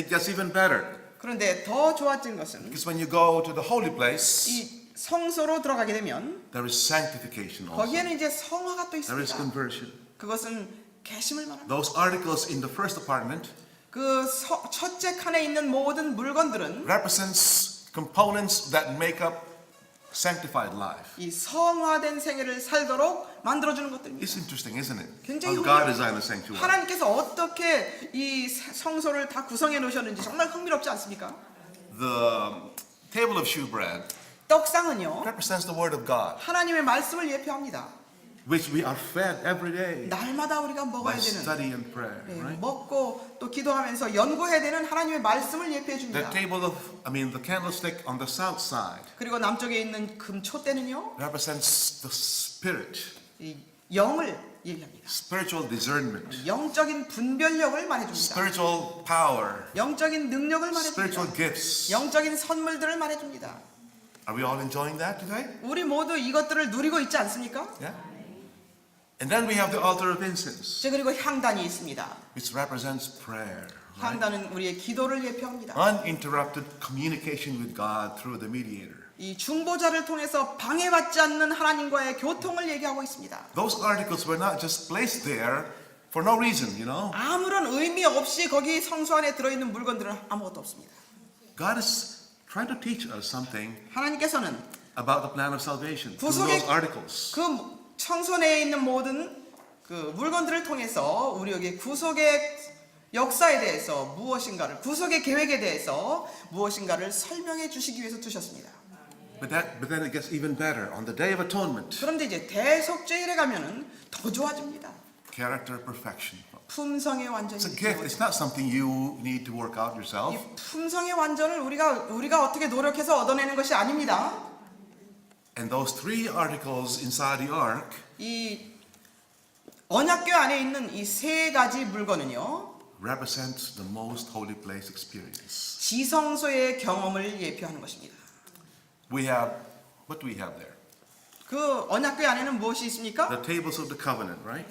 gets even better. 그런데 더 좋아진 것은 Because when you go to the holy place, 이 성소로 들어가게 되면 there is sanctification also. 거기에는 이제 성화가 또 There is 있습니다. conversion. 그것은 계심을 말합니다. Those articles in the first apartment 그 첫째 칸에 있는 모든 물건들은 represents components that make up sanctified life. 이 성화된 생애를 살도록 만들어주는 것들입니다. It's interesting, isn't it? 굉장히 How God designed the sanctuary. 하나님께서 어떻게 이 성소를 다 구성해 놓으셨는지 정말 흥미롭지 않습니까? The table of shewbread 떡상은요 represents the word of God, 하나님의 말씀을 예표합니다. which we are fed every day 날마다 우리가 by 먹어야 되는 study and prayer, 네, right? 먹고 또 기도하면서 연구해야 되는 하나님의 말씀을 예표해 The 줍니다. the candlestick on the south side 그리고 남쪽에 있는 금초대는요 represents the spirit, 이 영을 얘기합니다. spiritual discernment, 영적인 분별력을 말해줍니다. spiritual power, 영적인 능력을 spiritual 말해줍니다. gifts. 영적인 선물들을 말해줍니다. Are we all enjoying that today? 우리 모두 이것들을 누리고 있지 않습니까? Yeah. And then we have the altar of incense, 자, 그리고 향단이 있습니다. which represents prayer, right? 향단은 우리의 기도를 예표합니다. Uninterrupted communication with God through the mediator. 이 중보자를 통해서 방해받지 않는 하나님과의 교통을 얘기하고 있습니다. Those articles were not just placed there for no reason, 아무런 의미 없이 거기 성소 안에 들어있는 물건들은 아무것도 없습니다. God is trying to teach us something 하나님께서는 about the plan of salvation through 구속의 those articles. 그 성소 내에 있는 모든 그 물건들을 통해서 우리에게 구속의 역사에 대해서 무엇인가를 구속의 계획에 대해서 무엇인가를 설명해 주시기 위해서 두셨습니다. But then it gets even better. On the Day of Atonement, 그런데 이제 대속죄일에 가면은 더 좋아집니다. character perfection. 품성의 완전이 It's a gift. It's not something you need to work out yourself. 이 품성의 완전을 우리가 어떻게 노력해서 얻어내는 것이 아닙니다. And those three articles inside the ark 이 언약궤 안에 있는 이 세 가지 물건은요 represent the most holy place experience. 지성소의 경험을 예표하는 것입니다. What do we have there? 그 언약궤 안에는 무엇이 있습니까? The tables of the covenant, right?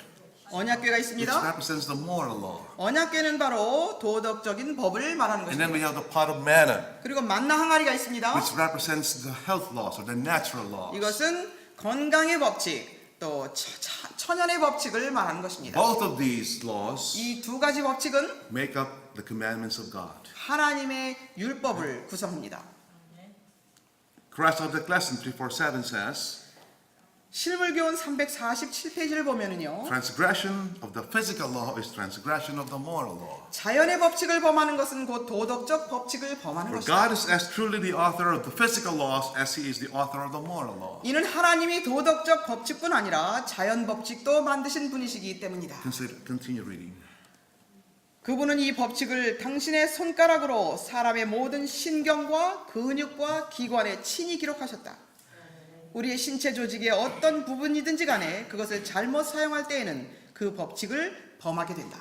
언약궤가 Which 있습니다. represents the moral law. 언약궤는 바로 도덕적인 법을 말하는 And then 것입니다. we have the pot of manna, 그리고 만나 항아리가 있습니다. which represents the health laws or the natural laws. 이것은 건강의 법칙 또 천연의 법칙을 말하는 것입니다. Both of these laws 이 두 가지 법칙은 make up the commandments of God. 하나님의 율법을 구성합니다. Christ of the Lesson 347 says, 실물교훈 347페이지를 보면은요. transgression of the physical law is transgression of the moral law. 자연의 법칙을 범하는 것은 곧 도덕적 법칙을 범하는 For 것이다. God is as truly the author of the physical laws as he is the author of the moral law. 이는 하나님이 도덕적 법칙뿐 아니라 자연 법칙도 만드신 분이시기 때문이다. Continue reading. 그분은 이 법칙을 당신의 손가락으로 사람의 모든 신경과 근육과 기관에 친히 기록하셨다. 우리의 신체 조직의 어떤 부분이든지 간에 그것을 잘못 사용할 때에는 그 법칙을 범하게 된다.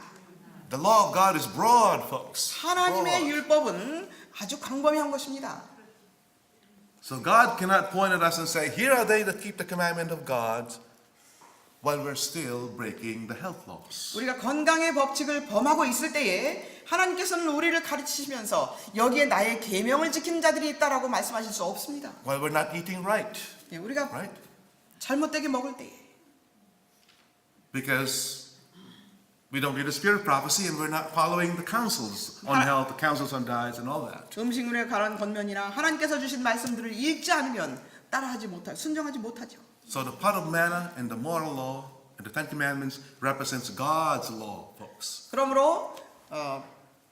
The law of God is broad, folks. 하나님의 Broad. 율법은 아주 광범위한 것입니다. So God cannot point at us and say, here are they that keep the commandment of God, while we're still breaking the health laws. 우리가 건강의 법칙을 범하고 있을 때에 하나님께서는 우리를 가르치시면서 여기에 나의 계명을 지키는 자들이 있다라고 말씀하실 수 없습니다. While we're not eating right, 예, 우리가 right? 잘못되게 먹을 때에 Because we don't read the spirit of prophecy and we're not following the counsels on health, the counsels on diets and all that. 음식물에 관한 권면이나 하나님께서 주신 말씀들을 읽지 않으면 따라하지 못하죠. 순종하지 못하죠. So the pot of manna and the moral law and the Ten Commandments represents God's law, folks. 그러므로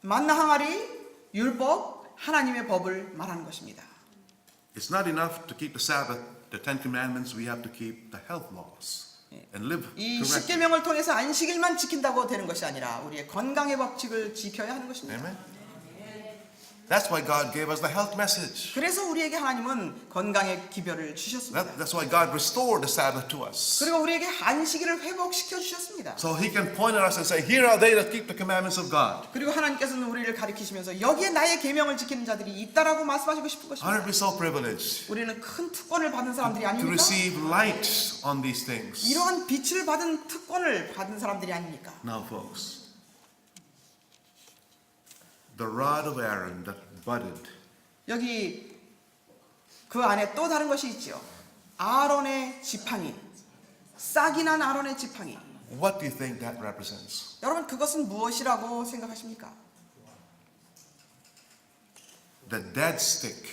만나 항아리, 율법, 하나님의 법을 말하는 것입니다. It's not enough to keep the Sabbath, the Ten Commandments. We have to keep the health laws and live 이 correctly. 십계명을 통해서 안식일만 지킨다고 되는 것이 아니라 우리의 건강의 법칙을 지켜야 하는 것입니다. Amen. That's why God gave us the health message. 그래서 우리에게 하나님은 건강의 기별을 주셨습니다. That's why God restored the Sabbath to us. 그리고 우리에게 안식일을 회복시켜 주셨습니다. So He can point at us and say, "Here are they that keep the commandments of God." 그리고 하나님께서는 우리를 가리키시면서 여기에 나의 계명을 지키는 자들이 있다라고 말씀하시고 싶은 것입니다. Aren't we so privileged 우리는 큰 특권을 받은 사람들이 to 아닙니까? receive light on these things? 이러한 빛을 받은 특권을 받은 사람들이 아닙니까? Now, folks, the rod of Aaron that budded. 여기 그 안에 또 다른 것이 있죠. 아론의 지팡이, 싹이 난 아론의 지팡이. What do you think that represents? 여러분 그것은 무엇이라고 생각하십니까? The dead stick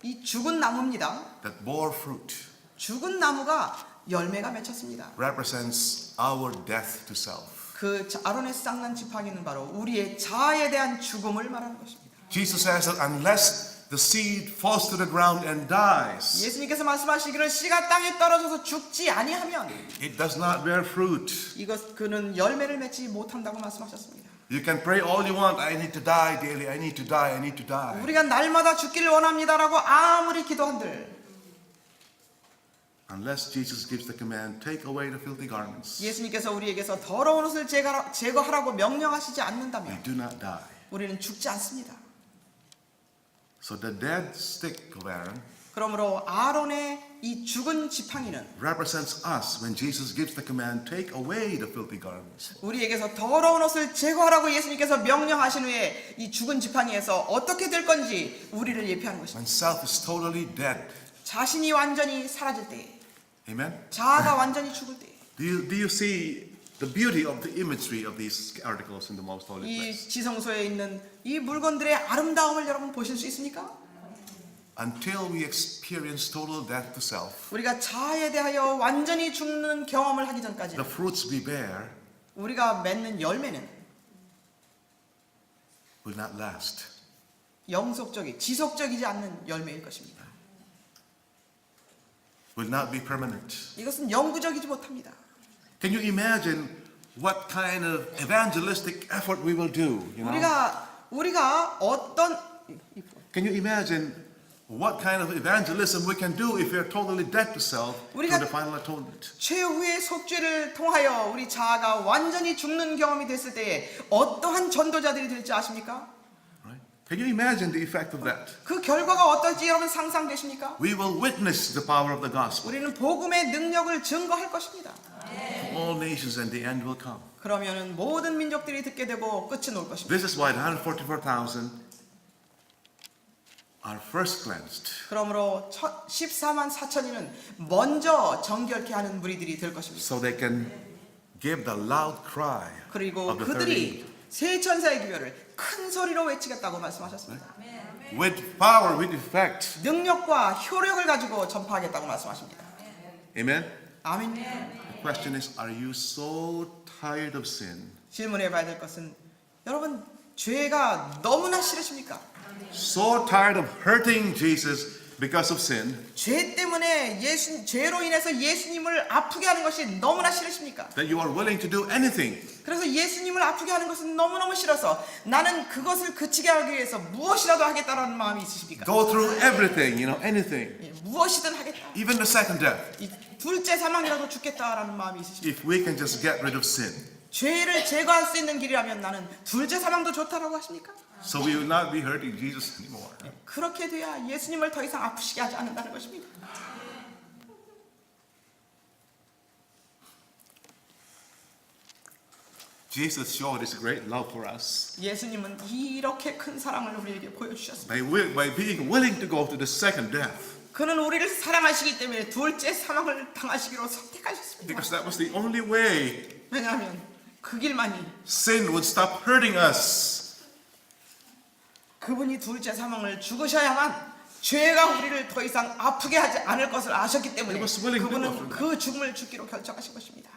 이 죽은 나무입니다. that bore fruit 죽은 나무가 열매가 맺혔습니다. represents our death to self. 그 아론의 싹난 지팡이는 바로 우리의 자아에 대한 죽음을 말하는 것입니다. Jesus says that unless the seed falls to the ground and dies, 예수님께서 말씀하시기를 씨가 땅에 떨어져서 죽지 아니하면 it does not bear fruit. 그는 열매를 맺지 못한다고 말씀하셨습니다. You can pray all you want. I need to die daily. I need to die. I need to die. 우리가 날마다 죽기를 원합니다라고 아무리 기도한들 Unless Jesus gives the command, take away the filthy garments, 예수님께서 우리에게서 더러운 옷을 제거하라고 명령하시지 we 않는다면 do not die. 우리는 죽지 않습니다. So the dead stick of Aaron 그러므로 아론의 이 죽은 지팡이는 represents us when Jesus gives the command, take away the filthy garments. 우리에게서 더러운 옷을 제거하라고 예수님께서 명령하신 후에 이 죽은 지팡이에서 어떻게 될 건지 우리를 예표하는 것입니다. When self is totally dead. 자신이 완전히 사라질 때, Amen? 자아가 완전히 죽을 때, Do you see the beauty of the imagery of these articles in the most holy 이 place? 지성소에 있는 이 물건들의 아름다움을 여러분 보실 수 있습니까? Until we experience total death to self, 우리가 자아에 대하여 완전히 죽는 경험을 하기 전까지는 the fruits we bear 우리가 맺는 열매는 will not last. 지속적이지 않는 열매일 것입니다. Will not be permanent. 이것은 영구적이지 못합니다. Can you imagine what kind of evangelistic effort we will do? You know? 우리가 어떤 Can you imagine what kind of evangelism we can do if we are totally dead to self through 우리가 the final atonement? 최후의 속죄를 통하여 우리 자아가 완전히 죽는 경험이 됐을 때에 어떠한 전도자들이 될지 아십니까? Right? Can you imagine the effect of that? 그 결과가 어떨지 여러분 상상되십니까? We will witness the power of the gospel 우리는 복음의 능력을 증거할 것입니다. to all nations, and the end will come. 그러면은 모든 민족들이 듣게 되고 끝은 올 것입니다. This is why the 144,000 are first cleansed. 그러므로 14만 4천이는 먼저 정결케 하는 무리들이 될 것입니다. So they can give the loud cry 그리고 of the third 그들이 angel. 세 천사의 기별을 큰 소리로 외치겠다고 말씀하셨습니다. With power, with effect. 능력과 효력을 가지고 전파하겠다고 말씀하십니다. Amen? 아멘. The question is, are you so tired of sin? 질문해 봐야 될 것은 여러분 죄가 너무나 싫으십니까? So tired of hurting Jesus because of sin 죄 때문에 죄로 인해서 예수님을 아프게 하는 것이 너무나 싫으십니까? that you are willing to do anything 그래서 예수님을 아프게 하는 것은 너무너무 싫어서 나는 그것을 그치게 하기 위해서 무엇이라도 하겠다라는 마음이 있으십니까? go through everything, anything, 예, 무엇이든 하겠다. even the second death, 이 둘째 사망이라도 죽겠다라는 마음이 있으십니까? if we can just get rid of sin. 죄를 제거할 수 있는 길이라면 나는 둘째 사망도 좋다라고 하십니까? So we will not be hurting Jesus anymore. 그렇게 돼야 예수님을 더 이상 아프시게 하지 않는다는 것입니다. Jesus showed his great love for us 예수님은 이렇게 큰 사랑을 우리에게 보여주셨습니다. by being willing to go to the second death, 그는 우리를 사랑하시기 때문에 둘째 사망을 당하시기로 선택하셨습니다. because that was the only way 왜냐하면 그 길만이 sin would stop hurting us. 그분이 둘째 사망을 죽으셔야만 죄가 우리를 더 이상 아프게 하지 않을 것을 아셨기 때문에 He was willing to 그분은 offer 그 죽음을 죽기로 결정하신 것입니다.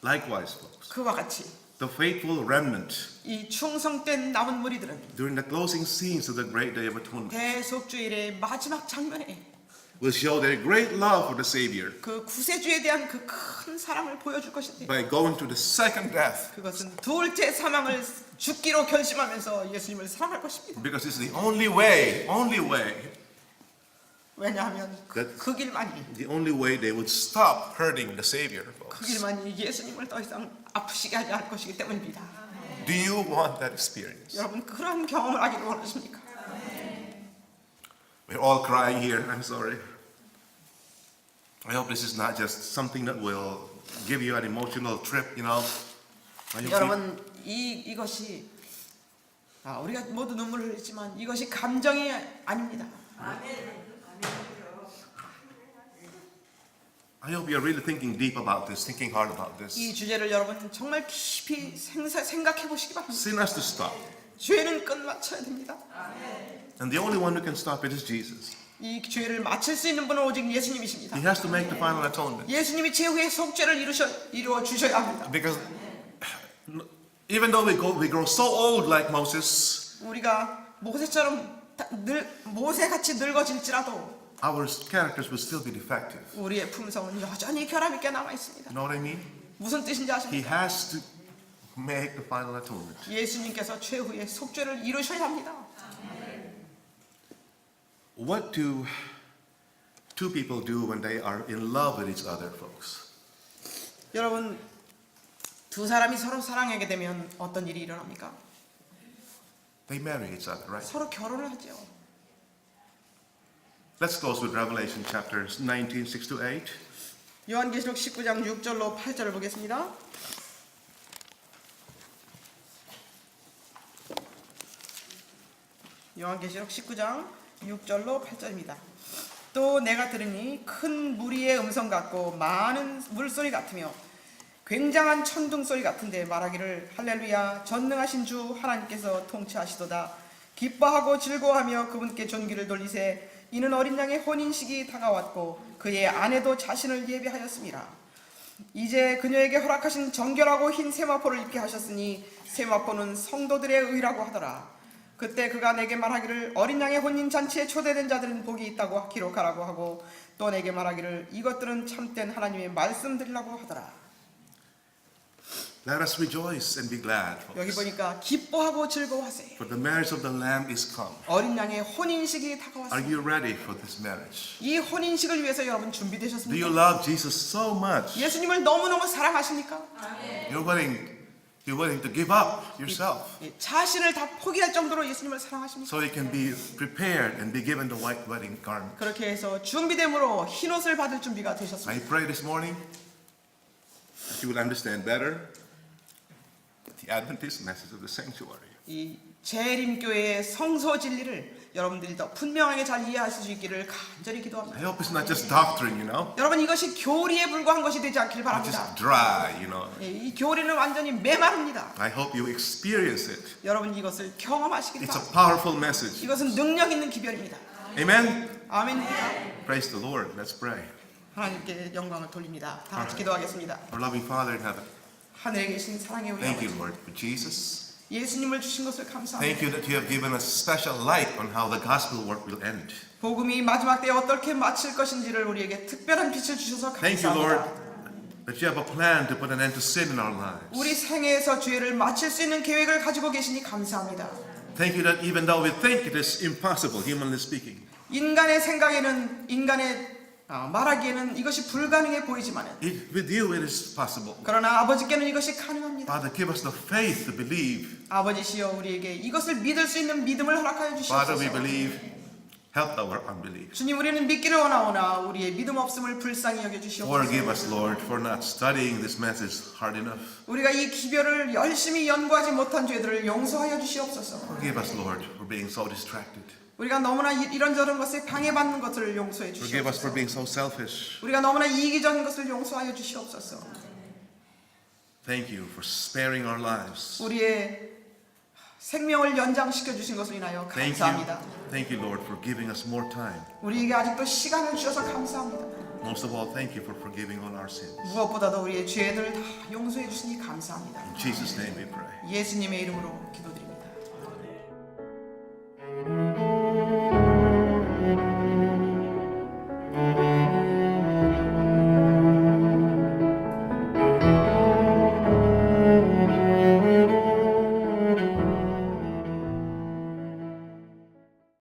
Likewise, folks, 그와 같이 the faithful remnant 이 충성된 남은 무리들은 during the closing scenes of the great day of atonement 대속주일의 마지막 장면에 will show their great love for the Savior 그 구세주에 대한 그 큰 사랑을 보여줄 것인데 by going to the second death, 그것은 둘째 사망을 죽기로 결심하면서 예수님을 사랑할 것입니다. because it's the only way 왜냐하면 그 길만이 the only way they would stop hurting the Savior, 그 folks. 길만이 예수님을 더 이상 아프시게 하지 않을 것이기 때문입니다. Do you want that experience? 여러분 그런 경험을 하기를 원하십니까? We're all crying here. I'm sorry. I hope this is not just something that will give you an emotional trip, you know. I hope 여러분 이것이 우리가 모두 눈물을 흘리지만 이것이 감정이 아닙니다. I hope you're really thinking deep about this, thinking hard about this. 이 주제를 여러분 정말 깊이 생각해 보시기 바랍니다. Sin has to stop. 죄는 끝마쳐야 됩니다. And the only one who can stop it is Jesus. 이 죄를 마칠 수 있는 분은 오직 예수님이십니다. He has to make the final atonement. 예수님이 최후의 속죄를 이루어 주셔야 합니다. Because even though we grow so old like Moses, 우리가 모세같이 늙어질지라도 our characters will still be defective. 우리의 품성은 여전히 결함 있게 남아 있습니다. You know what I mean? 무슨 뜻인지 He 아십니까? has to make the final atonement. 예수님께서 최후의 속죄를 이루셔야 합니다. What do two people do when they are in love with each other, folks? 여러분 두 사람이 서로 사랑하게 되면 어떤 일이 일어납니까? They marry each other, right? 서로 결혼을 하죠. Let's close with Revelation chapters 19, 6 to 8. 요한계시록 19장 6절로 8절을 보겠습니다. 요한계시록 19장 6절로 8절입니다. 또 내가 들으니 큰 무리의 음성 같고 많은 물소리 같으며 굉장한 천둥 소리 같은데 말하기를 할렐루야 전능하신 주 하나님께서 통치하시도다 기뻐하고 즐거워하며 그분께 존귀를 돌리세 이는 어린 양의 혼인식이 다가왔고 그의 아내도 자신을 예비하였습니다. 이제 그녀에게 허락하신 정결하고 흰 세마포를 입게 하셨으니 세마포는 성도들의 의라고 하더라. 그때 그가 내게 말하기를 어린 양의 혼인 잔치에 초대된 자들은 복이 있다고 기록하라고 하고 또 내게 말하기를 이것들은 참된 하나님의 말씀들이라고 하더라. Let us rejoice and be glad, 여기 folks. 보니까 기뻐하고 즐거워하세요. For the marriage of the Lamb is come. 어린 양의 혼인식이 Are 다가왔습니다. you ready for this marriage? 이 혼인식을 위해서 여러분 Do you 준비되셨습니까? love Jesus so much? 예수님을 너무너무 사랑하십니까? You're willing to give up yourself 자신을 다 포기할 정도로 예수님을 사랑하십니까? so you can be prepared and be given the white wedding garment. 그렇게 해서 준비됨으로 흰옷을 받을 준비가 I 되셨습니다. pray this morning that you will understand better the Adventist message of the sanctuary. 이 재림교회의 성소 진리를 여러분들이 더 분명하게 잘 이해하실 수 있기를 간절히 기도합니다. I hope it's not just doctrine, you know, 여러분 이것이 교리에 불과한 것이 되지 않길 not 바랍니다. just dry, you know. 이 교리는 완전히 메마릅니다. I hope you experience it. 여러분 이것을 경험하시길 It's a 바랍니다. powerful message. 이것은 능력 있는 기별입니다. Amen. 아멘입니다. Praise the Lord. Let's pray. 하나님께 영광을 돌립니다. 다 같이 기도하겠습니다. Our loving Father in heaven, 하늘에 계신 사랑의 우리 thank you, 아버지, Lord, for Jesus. 예수님을 주신 것을 감사합니다. Thank you that you have given us special light on how the gospel work will end. 복음이 마지막 때에 어떻게 마칠 것인지를 우리에게 특별한 빛을 주셔서 Thank you, Lord, 감사합니다. that you have a plan to put an end to sin in our lives. 우리 생애에서 죄를 마칠 수 있는 계획을 가지고 계시니 감사합니다. Thank you that even though we think it is impossible, humanly speaking, 인간의 생각에는 말하기에는 이것이 불가능해 보이지만 with you it is possible. 그러나 아버지께는 이것이 가능합니다. Father, give us the faith to believe. 아버지시여 우리에게 이것을 믿을 수 있는 믿음을 허락하여 Father, we 주시옵소서. believe. Help our unbelief. 주님 우리는 믿기를 원하오나 우리의 믿음 없음을 불쌍히 여겨 주시옵소서. Forgive us, Lord, for not studying this message hard enough. 우리가 이 기별을 열심히 연구하지 못한 죄들을 용서하여 주시옵소서. Forgive us, Lord, for being so distracted. 우리가 너무나 이런저런 것에 방해받는 것들을 용서해 Forgive us for 주시옵소서. being so selfish. 우리가 너무나 이기적인 것을 용서하여 주시옵소서. Thank you for sparing our lives. 우리의 생명을 연장시켜 주신 것을 인하여 Thank 감사합니다. you. Thank you, Lord, for giving us more time. 우리에게 아직도 시간을 주셔서 감사합니다. Most of all, thank you for forgiving all our sins. 무엇보다도 우리의 죄를 다 용서해 주시니 감사합니다. In Jesus' name we pray. 예수님의 이름으로 기도드립니다.